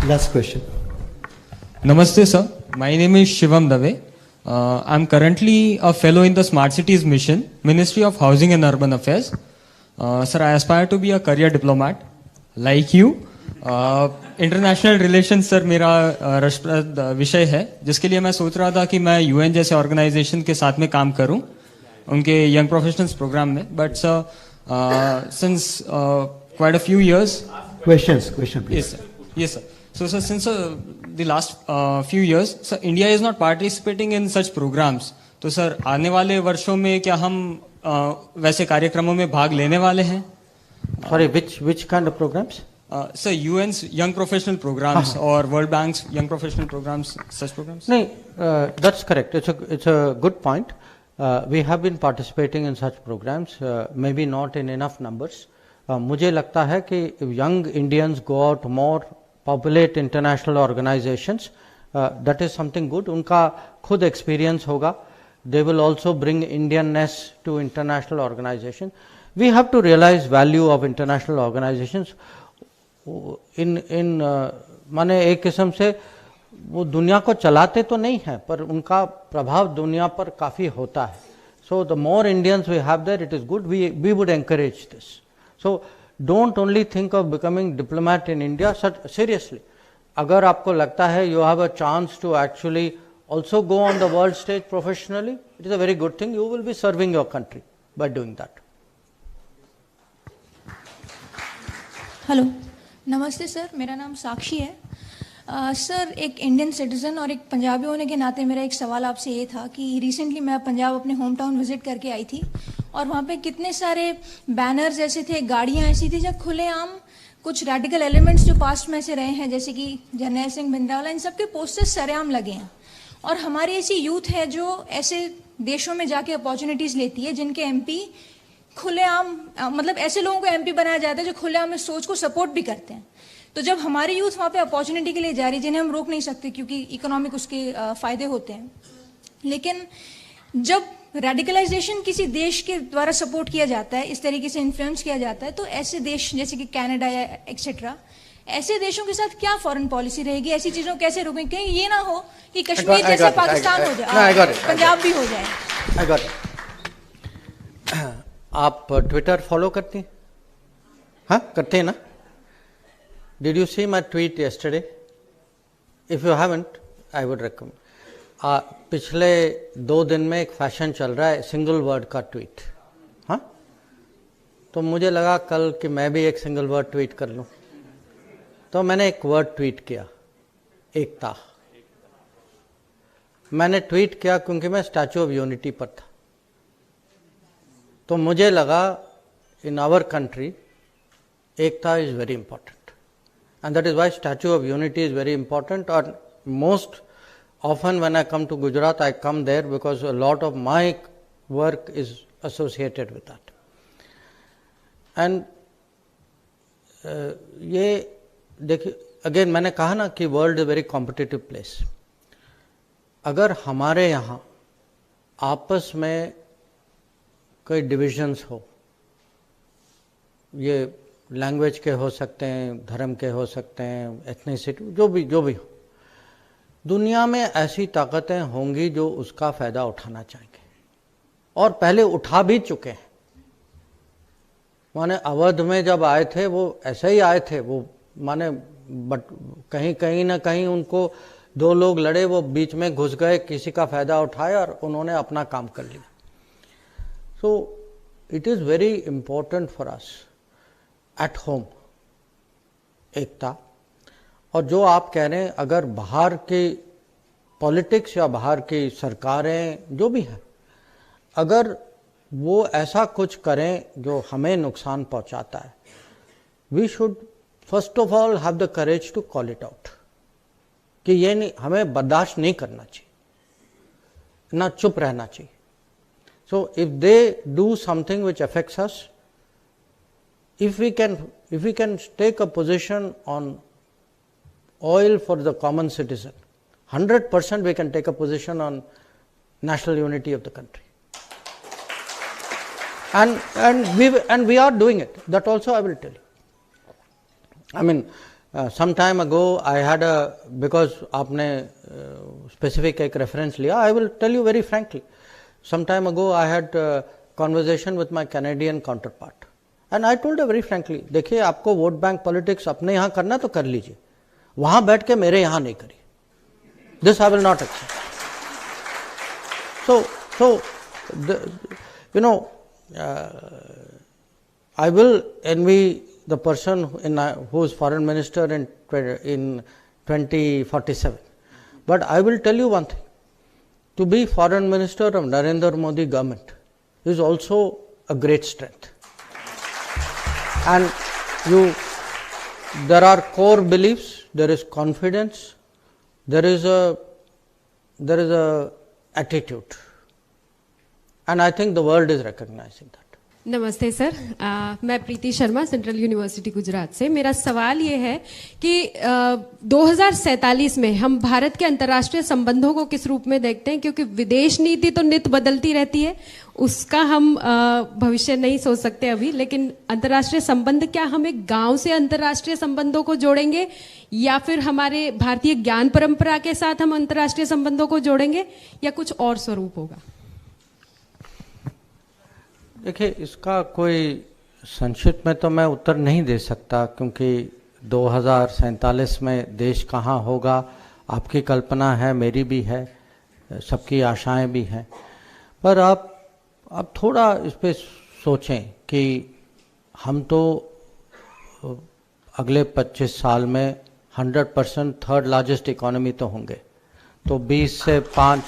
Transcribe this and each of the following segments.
Last question. Namaste, sir. My name is Shivam Dave. I'm currently a fellow in the Smart Cities Mission, Ministry of Housing and Urban Affairs. Sir, I aspire to be a career diplomat, like you. International relation sir मेरा रसप्रद विषय है, जिसके लिए मैं सोच रहा था कि मैं यूएन जैसे ऑर्गेनाइजेशन के साथ में काम करूं, उनके यंग प्रोफेशनल्स प्रोग्राम में. But sir since quite a few years. Question please. Yes sir. So sir, since the last few years, sir, India is not participating in such programs. तो sir आने वाले वर्षों में क्या हम वैसे कार्यक्रमों में भाग लेने वाले हैं? Sorry, which kind of programs? Sir, UN's young professional programs or World Bank's young professional programs, such programs? No, that's correct. It's a good point. We have been participating in such programs, maybe not in enough numbers. मुझे लगता है कि young Indians go out more, populate international organizations. That is something good. उनका खुद experience होगा. They will also bring Indianness to international organizations. We have to realize value of international organizations. इन माने एक किस्म से वो दुनिया को चलाते तो नहीं है, पर उनका प्रभाव दुनिया पर काफ़ी होता है. So the more Indians we have there, it is good. We would encourage this. So don't only think of becoming diplomat in India. Seriously, अगर आपको लगता है you have a chance to actually also go on the world stage professionally, it is a very good thing. You will be serving your country by doing that. Hello, नमस्ते sir. मेरा नाम साक्षी है. Sir, एक Indian citizen और एक पंजाबी होने के नाते मेरा एक सवाल आपसे ये था कि रिसेंटली मैं पंजाब अपने होम टाउन विजिट करके आई थी और वहाँ पे कितने सारे बैनर्स ऐसे थे, गाड़ियाँ ऐसी थी जब खुलेआम कुछ रेडिकल एलिमेंट्स जो पास्ट में से रहे हैं, जैसे कि जर्नैल सिंह भिंडरावाला, इन सब के पोस्टर्स सरेआम लगे हैं. और हमारी ऐसी यूथ है जो ऐसे देशों में जाके अपॉर्चुनिटीज़ लेती है जिनके एमपी खुलेआम, मतलब ऐसे लोगों को एमपी बनाया जाता है जो खुलेआम इस सोच को सपोर्ट भी करते हैं. तो जब हमारी यूथ वहाँ पे अपॉर्चुनिटी के लिए जा रही है, जिन्हें हम रोक नहीं सकते क्योंकि इकोनॉमिक उसके फ़ायदे होते हैं, लेकिन जब रेडिकलाइजेशन किसी देश के द्वारा सपोर्ट किया जाता है, इस तरीके से इन्फ्लुएंस किया जाता है, तो ऐसे देश जैसे कि कनाडा या एक्सेट्रा, ऐसे देशों के साथ क्या फॉरेन पॉलिसी रहेगी? ऐसी चीज़ों को कैसे रोकें? कहीं ये ना हो कि कश्मीर जैसे पाकिस्तान हो जाए, पंजाब भी हो जाए. आप ट्विटर फॉलो करती हैं? हाँ, करते हैं ना? Did you see my tweet yesterday? If you haven't, I would recommend. पिछले 2 दिन में एक फैशन चल रहा है सिंगल वर्ड का ट्वीट. हाँ, तो मुझे लगा कल कि मैं भी एक सिंगल वर्ड ट्वीट कर लूँ, तो मैंने एक वर्ड ट्वीट किया, एकता. मैंने ट्वीट किया क्योंकि मैं स्टैचू ऑफ यूनिटी पर था. तो मुझे लगा इन आवर कंट्री एकता is very important, and that is why statue of unity is very important. और most often when I come to Gujarat, I come there because a lot of my work is associated with that. And ये देखिए, again मैंने कहा ना कि world is very competitive place. अगर हमारे यहाँ आपस में कोई डिविजन्स हो, ये लैंग्वेज के हो सकते हैं, धर्म के हो सकते हैं, एथनिसिटी, जो भी हो, दुनिया में ऐसी ताकतें होंगी जो उसका फ़ायदा उठाना चाहेंगे और पहले उठा भी चुके हैं. माने अवध में जब आए थे वो ऐसे ही आए थे, वो माने बट कहीं ना कहीं उनको 2 लोग लड़े, वो बीच में घुस गए, किसी का फ़ायदा उठाए और उन्होंने अपना काम कर लिया. So it is very important for us at home Ekta. और जो आप कह रहे हैं, अगर बाहर की पॉलिटिक्स या बाहर की सरकारें जो भी हैं, अगर वो ऐसा कुछ करें जो हमें नुकसान पहुंचाता है, we should first of all have the courage to call it out कि ये नहीं, हमें बर्दाश्त नहीं करना चाहिए, ना चुप रहना चाहिए. So if they do something which affects us, if we can take a position on oil for the common citizen, 100% we can take a position on national unity of the country, and we are doing it. That also I will tell you. I mean, some time ago I had because आपने specific एक reference लिया, I will tell you very frankly, some time ago I had conversation with my Canadian counterpart and I told very frankly, देखिए आपको vote bank politics अपने यहाँ करना तो कर लीजिए, वहां बैठ के मेरे यहाँ नहीं करिए, this I will not accept. So you know, I will envy the person who is foreign minister in 2047. But I will tell you one thing, to be foreign minister of Narendra Modi government is also a great strength. And there are core beliefs, there is confidence, there is a attitude. And I think the world is recognizing that. नमस्ते sir, मैं प्रीति Sharma central university Gujarat से. मेरा सवाल ये है कि 2047 में हम भारत के अंतर्राष्ट्रीय संबंधों को किस रूप में देखते हैं, क्योंकि विदेश नीति तो नित बदलती रहती है, उसका हम भविष्य नहीं सोच सकते अभी, लेकिन अंतर्राष्ट्रीय संबंध क्या हम एक गांव से अंतर्राष्ट्रीय संबंधों को जोड़ेंगे या फिर हमारे भारतीय ज्ञान परंपरा के साथ हम अंतर्राष्ट्रीय संबंधों को जोड़ेंगे या कुछ और स्वरूप होगा? देखिए, इसका कोई संक्षिप्त में तो मैं उत्तर नहीं दे सकता, क्योंकि 2047 में देश कहाँ होगा आपकी कल्पना है, मेरी भी है, सबकी आशाएं भी हैं, पर आप थोड़ा इस पे सोचें कि हम तो अगले 25 साल में 100% थर्ड लार्जेस्ट इकोनॉमी तो होंगे, तो 20 से 5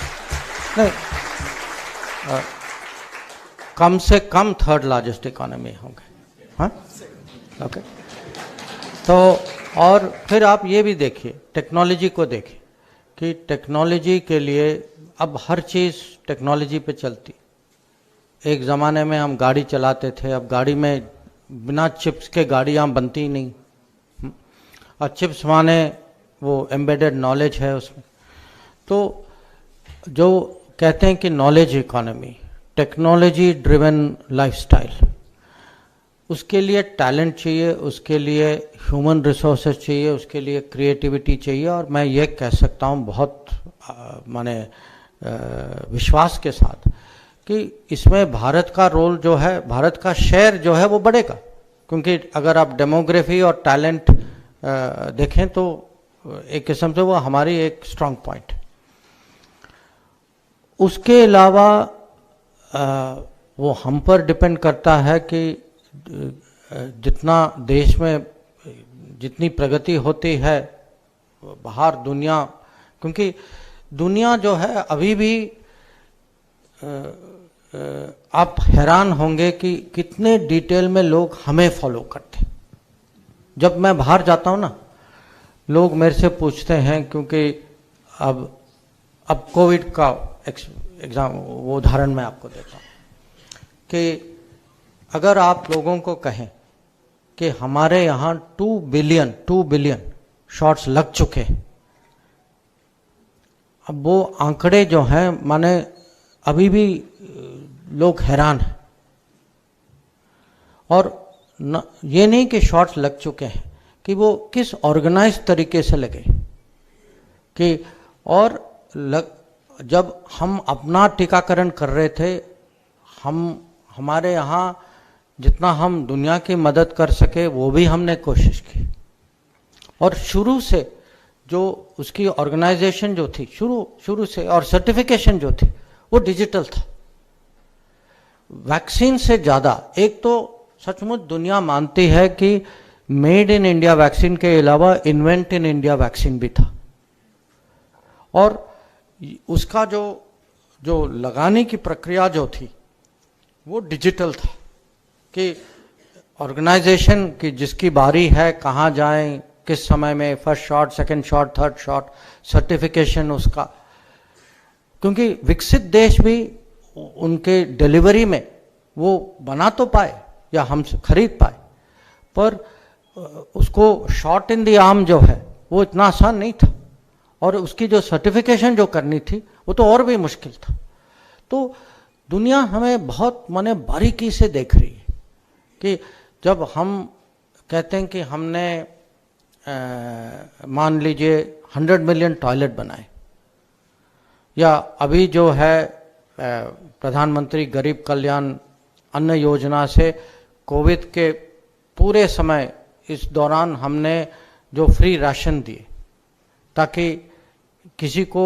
नहीं, कम से कम थर्ड लार्जेस्ट इकोनॉमी होंगे. हाँ, ओके. तो और फिर आप ये भी देखिए, टेक्नोलॉजी को देखिए कि टेक्नोलॉजी के लिए अब हर चीज़ टेक्नोलॉजी पे चलती. एक ज़माने में हम गाड़ी चलाते थे, अब गाड़ी में बिना चिप्स के गाड़ियाँ बनती ही नहीं, और चिप्स माने वो एम्बेडेड नॉलेज है उसमें. तो जो कहते हैं कि knowledge economy, technology driven lifestyle, उसके लिए टैलेंट चाहिए, उसके लिए ह्यूमन रिसोर्सेज चाहिए, उसके लिए क्रिएटिविटी चाहिए. और मैं ये कह सकता हूँ बहुत माने विश्वास के साथ कि इसमें भारत का रोल जो है, भारत का शेयर जो है वो बढ़ेगा, क्योंकि अगर आप डेमोग्राफी और टैलेंट देखें तो एक किस्म से वो हमारी एक स्ट्रांग पॉइंट. उसके अलावा वो हम पर डिपेंड करता है कि जितना देश में जितनी प्रगति होती है बाहर दुनिया, क्योंकि दुनिया जो है अभी भी आप हैरान होंगे कि कितने डिटेल में लोग हमें फॉलो करते. जब मैं बाहर जाता हूँ ना, लोग मेरे से पूछते हैं, क्योंकि अब कोविड का एग्जाम वो उदाहरण मैं आपको देता हूँ कि अगर आप लोगों को कहें कि हमारे यहाँ 2 बिलियन शॉट्स लग चुके हैं, अब वो आंकड़े जो हैं माने अभी भी लोग हैरान हैं. और ये नहीं कि शॉट्स लग चुके हैं, कि वो किस ऑर्गेनाइज तरीके से लगे, कि और जब हम अपना टीकाकरण कर रहे थे, हमारे यहाँ जितना हम दुनिया की मदद कर सके वो भी हमने कोशिश की. और शुरू से जो उसकी ऑर्गेनाइजेशन जो थी शुरू से, और सर्टिफिकेशन जो थी वो डिजिटल था. वैक्सीन से ज़्यादा, एक तो सचमुच दुनिया मानती है कि मेड इन इंडिया वैक्सीन के अलावा इन्वेंट इन इंडिया वैक्सीन भी था, और उसका जो लगाने की प्रक्रिया जो थी वो डिजिटल था, कि ऑर्गेनाइजेशन की जिसकी बारी है कहाँ जाएं, किस समय में, first shot, second shot, third shot, certification उसका. क्योंकि विकसित देश भी उनके डिलीवरी में वो बना तो पाए या हम खरीद पाए, पर उसको शॉट इन द आर्म जो है वो इतना आसान नहीं था, और उसकी जो सर्टिफिकेशन जो करनी थी वो तो और भी मुश्किल था. तो दुनिया हमें बहुत माने बारीकी से देख रही है कि जब हम कहते हैं कि हमने मान लीजिए 100 मिलियन टॉयलेट बनाए, या अभी जो है प्रधानमंत्री गरीब कल्याण अन्न योजना से कोविड के पूरे समय इस दौरान हमने जो फ्री राशन दिए, ताकि किसी को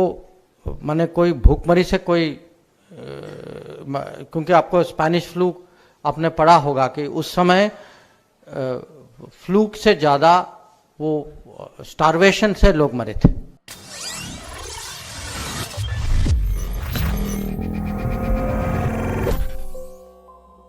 माने कोई भूखमरी से कोई क्योंकि आपको स्पेनिश फ्लू आपने पढ़ा होगा कि उस समय फ्लू से ज़्यादा वो स्टारवेशन से लोग मरे थे।